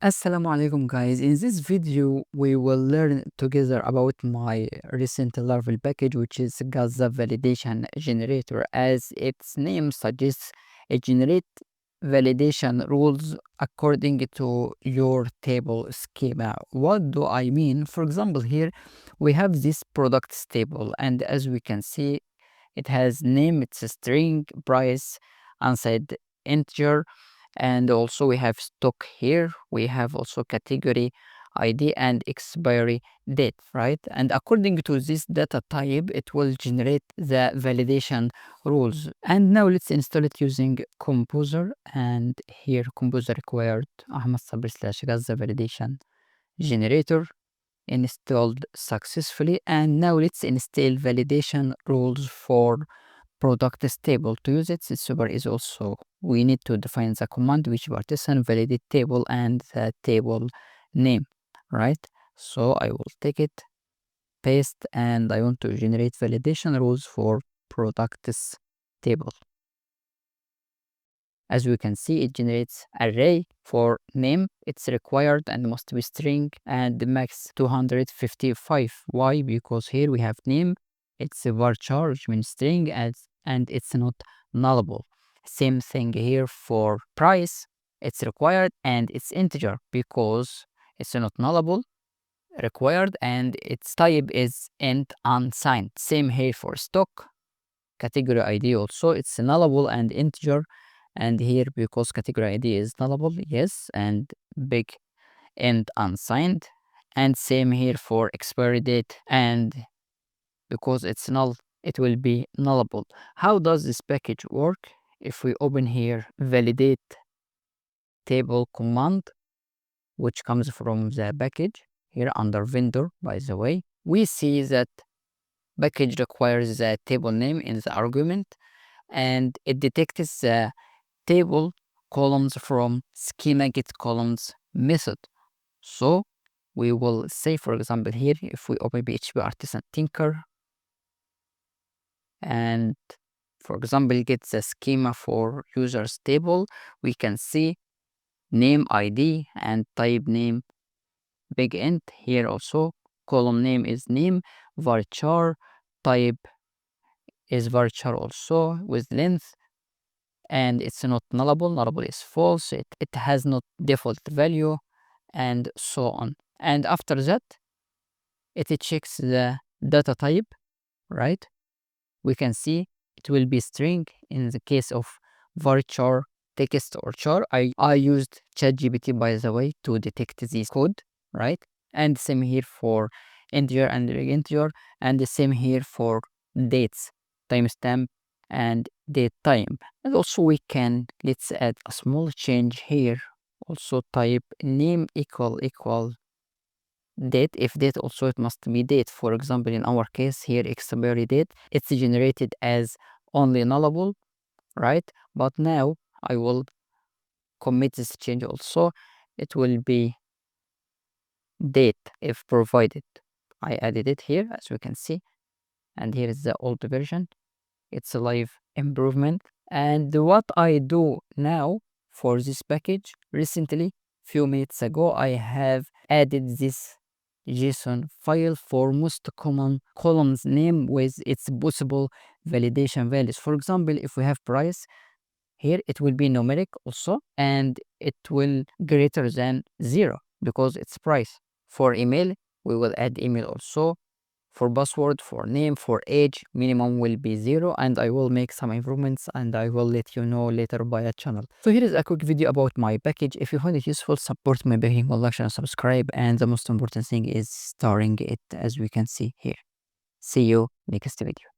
Assalamu alaikum guys. In this video we will learn together about my recent Laravel package, which is gaza-validation-generator. As its name suggests, it generates validation rules according to your table schema. What do I mean? For example, here we have this products table, and as we can see, it has name, it's a string, price, unsigned integer, and also we have stock here. We have also category ID and expiry date, right? And according to this data type, it will generate the validation rules. And now let's install it using Composer, and here Composer required Ahmad Sabri slash Gaza validation generator installed successfully. And now let's install validation rules for product table. To use it, it's super easy. Also, we need to define the command which partition validate table and the table name, right? So I will take it, paste, and I want to generate validation rules for products table. As we can see, it generates array for name. It's required and must be string and the max 255. Why? Because here we have name, it's a varchar, which means string, and it's not nullable. Same thing here for price. It's required and it's integer because it's not nullable, required, and its type is int unsigned. Same here for stock. Category ID also, it's nullable and integer, and here because category ID is nullable, yes, and big int unsigned. And same here for expiry date, and because it's null, it will be nullable. How does this package work? If we open here validate table command, which comes from the package here under vendor, by the way, we see that package requires the table name in the argument, and it detects the table columns from schema get columns method. So we will say, for example, here, if we open PHP Artisan Tinker and, for example, get the schema for users table, we can see name ID and type name big int. Here also column name is name, varchar, type is varchar also with length, and it's not nullable. Nullable is false. It has not default value, and so on. And after that, it checks the data type, right? We can see it will be string in the case of varchar text or char. I used ChatGPT, by the way, to detect this code, right? And same here for integer and big integer, and the same here for dates, timestamp and date time. And also we can, let's add a small change here. Also type name equal date. If date also, it must be date. For example, in our case here, expiry date, it's generated as only nullable, right? But now I will commit this change also. It will be date if provided. I added it here, as we can see, and here is the old version. It's a live improvement. And what I do now for this package, recently, few minutes ago, I have added this JSON file for most common columns name with its possible validation values. For example, if we have price, here it will be numeric also, and it will greater than 0 because it's price. For email, we will add email also. For password, for name, for age, minimum will be 0, and I will make some improvements and I will let you know later by a channel. So here is a quick video about my package. If you find it useful, support my packing, like, share, and subscribe, and the most important thing is starting it, as we can see here. See you next video.